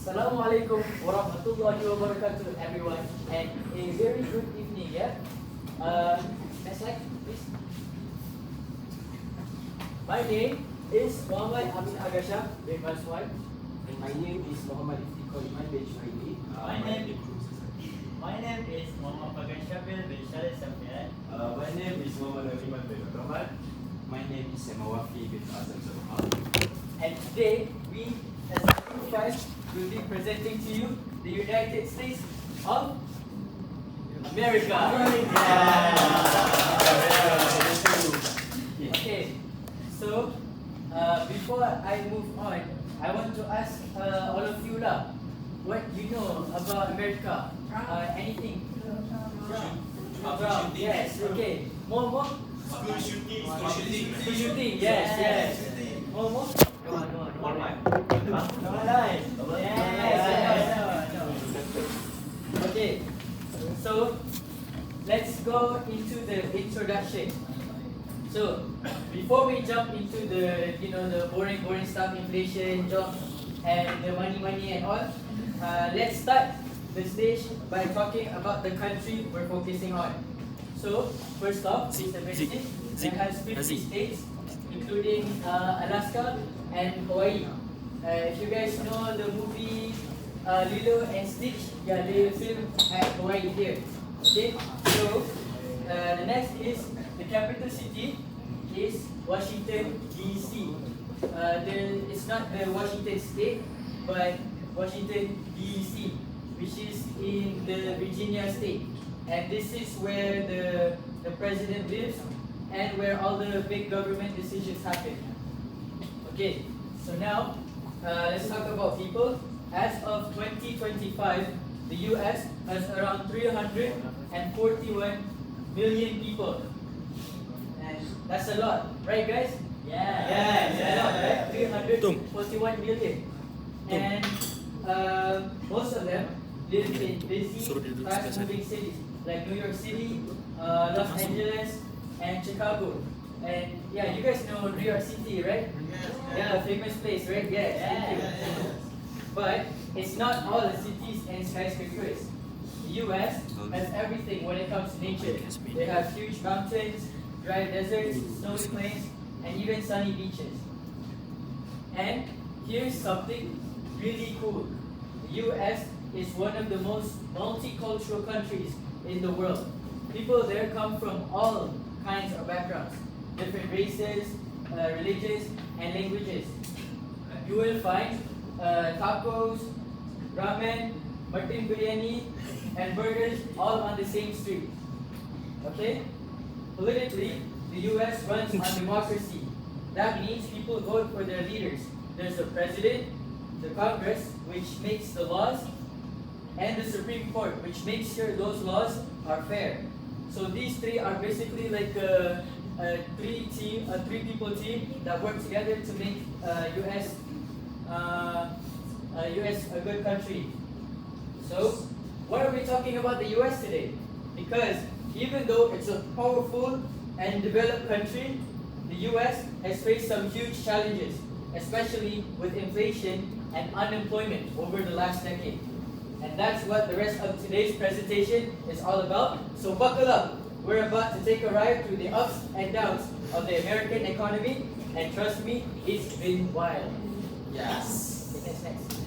Assalamualaikum warahmatullahi wabarakatuh, everyone, and a very good evening. Next slide, please. My name is Muhammad Amin Agasha bin Maswan. My name is Muhammad Iftikhar Iman bin Shuaili. My name is Muhammad Fagan Syafil bin Syarif Safian. My name is Muhammad Rahman bin Rahman. My name is Mawafi bin Azam Saruhal. And today, we as a group 5 will be presenting to you the United States of America. Okay, so before I move on, I want to ask all of you lah, what you know about America? Anything? Brown. Yes. Okay. More. School shooting. Yes. More. Online. No. Okay. So let's go into the introduction. So before we jump into the the boring stuff, inflation, jobs, and the money and all, let's start the stage by talking about the country we're focusing on. So first off, it's a country that has 50 states, including Alaska and Hawaii. If you guys know the movie Lilo and Stitch, yeah, they film at Hawaii here. Okay, so the next is the capital city is Washington DC. It's not the Washington State, but Washington DC, which is in the Virginia state, and this is where the president lives and where all the big government decisions happen. Okay, so now let's talk about people. As of 2025, the US has around 341 million people, and that's a lot, right, guys? Yeah. It's a lot, right? 341 million, and most of them live in busy, fast-moving cities like New York City, Los Angeles, and Chicago. And yeah, you guys know New York City, right? Yeah, famous place, right? Yes. Thank you. But it's not all the cities and skyscrapers. The US has everything when it comes to nature. They have huge mountains, dry deserts, snowy plains, and even sunny beaches. And here's something really cool. The US is one of the most multicultural countries in the world. People there come from all kinds of backgrounds, different races, religions, and languages. You will find tacos, ramen, mutton biryani, and burgers all on the same street. Okay? Politically, the US runs on democracy. That means people vote for their leaders. There's the president, the Congress, which makes the laws, and the Supreme Court, which makes sure those laws are fair. So these three are basically like a three-people team that work together to make US a good country. So why are we talking about the US today? Because even though it's a powerful and developed country, the US has faced some huge challenges, especially with inflation and unemployment over the last decade. And that's what the rest of today's presentation is all about. So buckle up. We're about to take a ride through the ups and downs of the American economy, and trust me, it's been wild. Yes. Okay, next.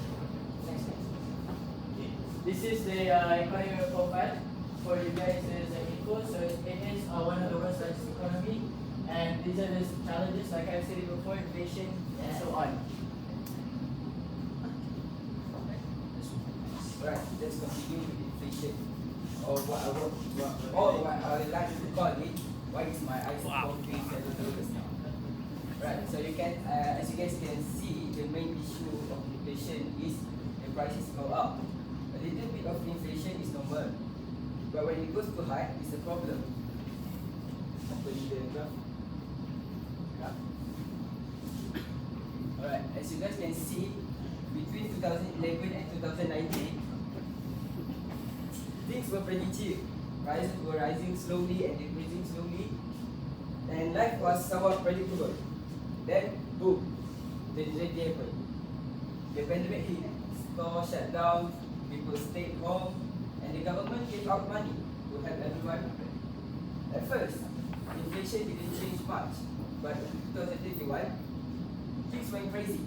This is the economy profile for you guys as an info. So it is one of the world's largest economy, and these are the challenges, like I said before, inflation and so on. Alright, let's continue with inflation. Or what I would like to call it, why is my eyes popping $7 now? Right, so you can, as you guys can see, the main issue of inflation is the prices go up. A little bit of inflation is normal, but when it goes too high, it's a problem. Open the graph. Alright, as you guys can see, between 2011 and 2019, things were pretty cheap. Prices were rising slowly and decreasing slowly, and life was somewhat predictable. Then, boom, the tragedy happened. The pandemic hit, stores stores shut down, people stayed home, and the government gave out money to help everyone. At first, inflation didn't change much, but in 2021, things went crazy.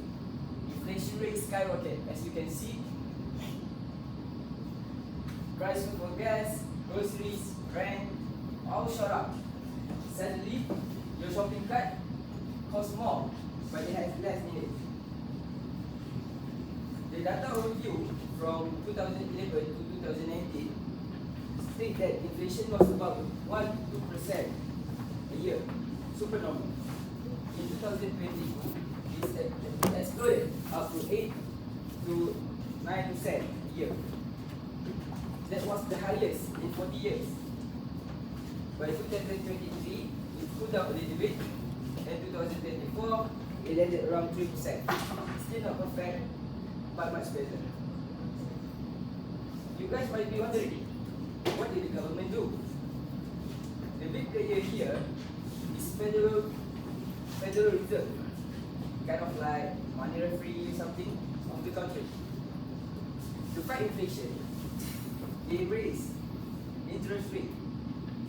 Inflation rate skyrocketed, as you can see. Prices for gas, groceries, rent, all shot up. Suddenly, your shopping cart costs more, but it has less in it. The data overview from 2011 to 2019 state that inflation was about 1-2% a year, super normal. In 2020, it exploded up to 8-9% a year. That was the highest in 40 years. By 2023, it cooled down a little bit, and 2024, it landed around 3%. Still not perfect, but much better. You guys might be wondering, what did the government do? The big player here is Federal Reserve, kind of like money referee something of the country. To fight inflation, they raised interest rate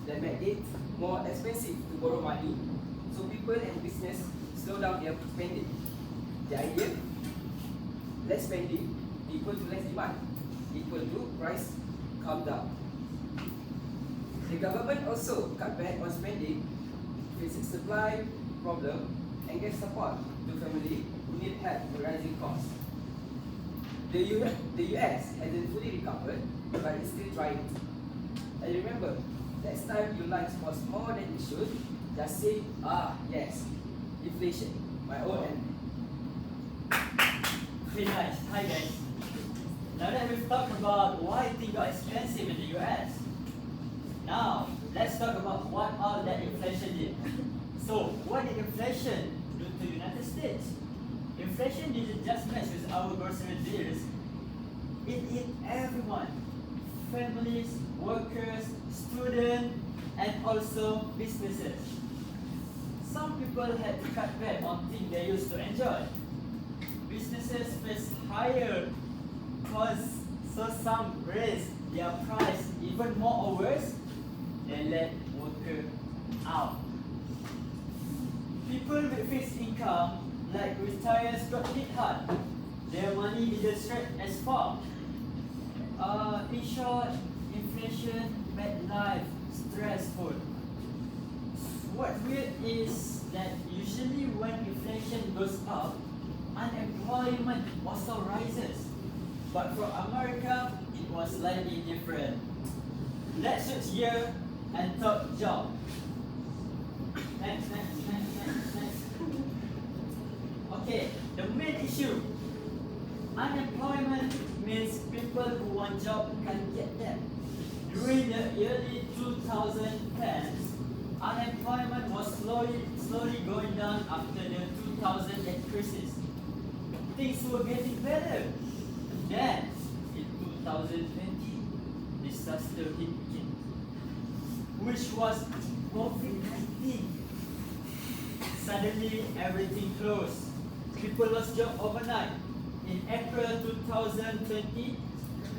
that made it more expensive to borrow money, so people and business slow down their spending. The idea? Less spending equal to less demand, equal to price come down. The government also cut back on spending, facing supply problem, and gave support to families who need help with rising costs. The US hasn't fully recovered, but it's still trying. And remember, next time your lunch costs more than it should, just say, yes, inflation, my own enemy. Very nice. Hi guys. Now that we've talked about why things got expensive in the US, now let's talk about what all that inflation did. So, what did inflation do to the United States? Inflation didn't just mess with our grocery bills, it hit everyone. Families, workers, students, and also businesses. Some people had to cut back on things they used to enjoy. Businesses face higher costs, so some raised their price even more or worse and let workers out. People with fixed income, like retirees, got hit hard. Their money didn't stretch as far. In short, inflation made life stressful. What's weird is that usually when inflation goes up, unemployment also rises. But for America, it was slightly different. Let's switch gear and talk job. Next. Okay, the main issue. Unemployment means people who want job can't get them. During the early 2010s, unemployment was slowly going down after the 2008 crisis. Things were getting better. Then, in 2020, disaster hit again, which was COVID-19. Suddenly, everything closed. People lost jobs overnight. In April 2020,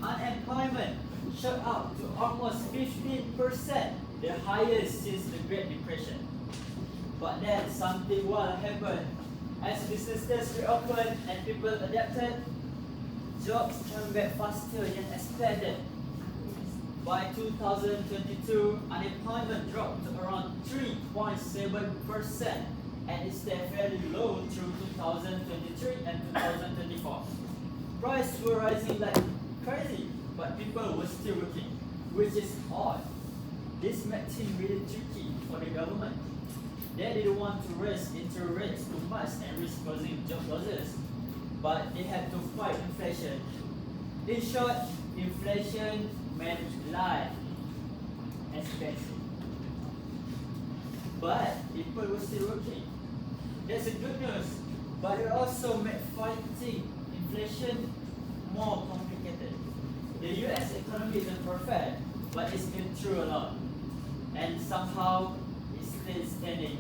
unemployment shot up to almost 15%, the highest since the Great Depression. But then something wild happened. As businesses reopened and people adapted, jobs came back faster than expected. By 2022, unemployment dropped to around 3.7%. And it stayed fairly low through 2023 and 2024. Prices were rising like crazy, but people were still working, which is odd. This made things really tricky for the government. They didn't want to raise interest rates too much and risk causing job losses, but they had to fight inflation. In short, inflation made life expensive. But people were still working. That's a good news, but it also made fighting inflation more complicated. The US economy isn't perfect, but it's been through a lot, and somehow it's still standing.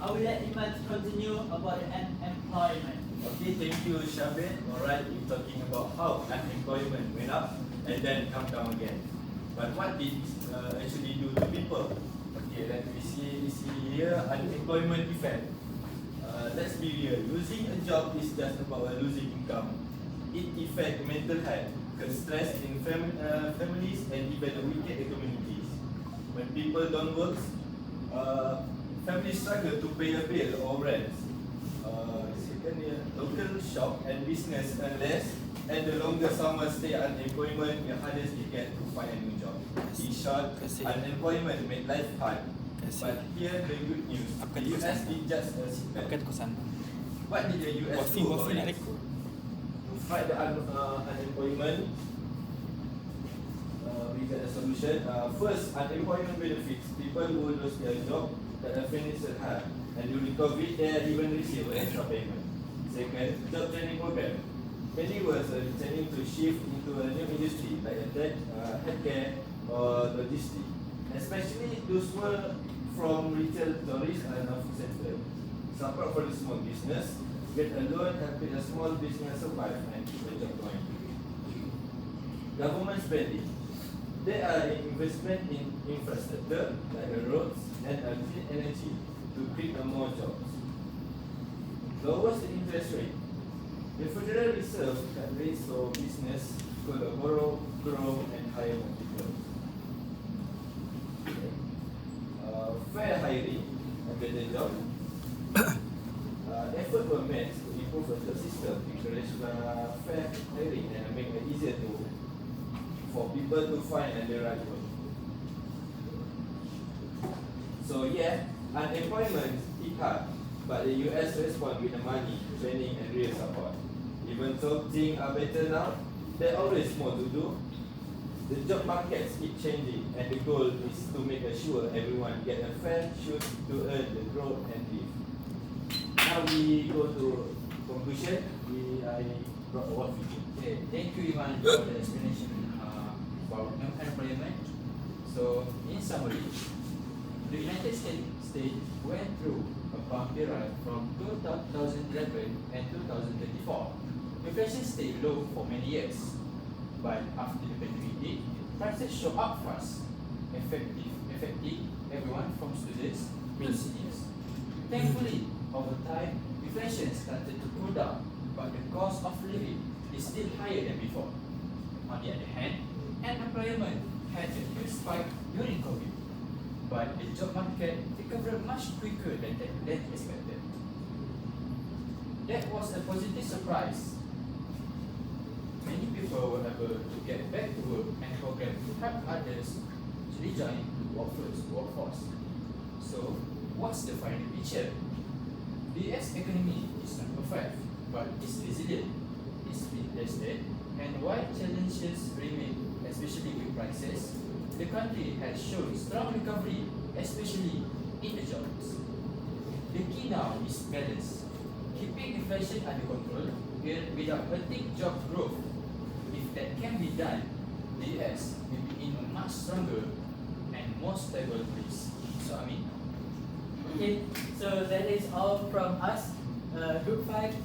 I will let Iman continue about the unemployment. Okay, thank you, Shabir. Alright, you're talking about how unemployment went up and then come down again. But what did actually do to people? Okay, let me see here, unemployment effect. Let's be real, losing a job is just about losing income. It affects mental health, cause stress in families and even weakened communities. When people don't work, families struggle to pay a bill or rent. Secondly, local shop and business earn less, and the longer someone stay unemployment, the harder they get to find a new job. In short, unemployment make life hard. But here the good news, the US did just a setback. What did the US do about it? To fight the unemployment, we got a solution. First, unemployment benefits. People who lose their job got financial help, and during COVID, they even receive extra payment. Second, job training program. Many was intending to shift into a new industry like tech, healthcare, or logistics. Especially those were from retail, tourist, and office sector. Support for the small business. Get a loan, helping a small business survive and keep the job going. Government spending. There are investment in infrastructure like roads and clean energy to create more jobs. Lowers the interest rate. The Federal Reserve can raise so business could borrow, grow, and hire more people. Fair hiring and better job. Effort were made to improve the job system, encourage fair hiring, and make it easier for people to find the right work. So yeah, unemployment is hard, but the US respond with the money, training, and real support. Even though things are better now, there's always more to do. The job markets keep changing, and the goal is to make sure everyone get a fair chance to earn the growth and live. Now we go to conclusion. I brought a video. Okay, thank you, Ivan, for the explanation about unemployment. So, in summary, the United States went through a bumpy ride from 2011 and 2024. Inflation stayed low for many years, but after the pandemic hit, prices shot up fast, affecting everyone from students to seniors. Thankfully, over time, inflation started to cool down, but the cost of living is still higher than before. On the other hand, unemployment had a huge spike during COVID, but the job market recovered much quicker than expected. That was a positive surprise. Many people were able to get back to work and programs to help others to rejoin the workforce. So, what's the final picture? The US economy is not perfect, but it's resilient, it's been tested, and while challenges remain, especially with prices, the country has shown strong recovery, especially in the jobs. The key now is balance, keeping inflation under control without hurting job growth. If that can be done, the US will be in a much stronger and more stable place. So, I mean, Okay, so that is all from us, Group 5.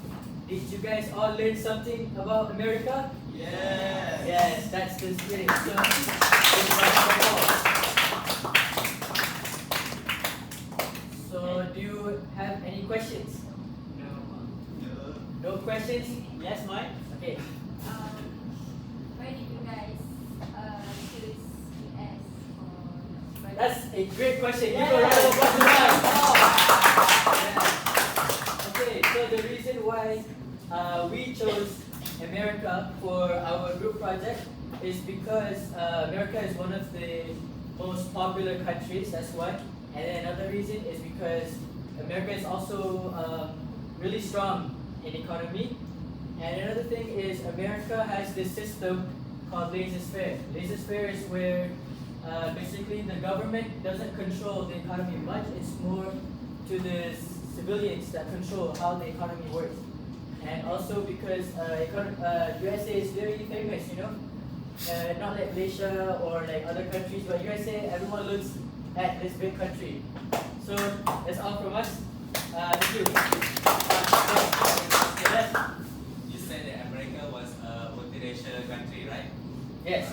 Did you guys all learn something about America? Yes. Yes, that's the spirit. So, give a round of applause. So, do you have any questions? No questions? Yes, Mike? Okay. Why did you guys choose US for That's a great question. Give a round of applause to Mike. Okay, so the reason why we chose America for our group project is because America is one of the most popular countries, that's why. And then another reason is because America is also really strong in economy. And another thing is America has this system called laissez-faire. Laissez-faire is where basically the government doesn't control the economy much, it's more to the civilians that control how the economy works. And also because USA is very famous, you know, not like Malaysia or like other countries, but USA, everyone looks at this big country. So that's all from us. Thank you. Yes. You said that America was a multiracial country, right? Yes.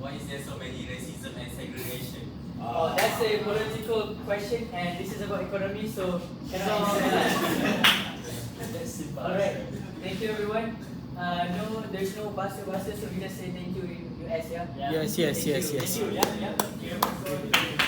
Why is there so many racism and segregation? Oh, that's a political question, and this is about economy, so cannot answer that. That's simple. Alright, thank you everyone. No, there's no buzzer, so we just say thank you in US, yeah? Yeah. Yes, yes, Thank yes, you. yes. Thank you. Yeah. Yeah. Thank you.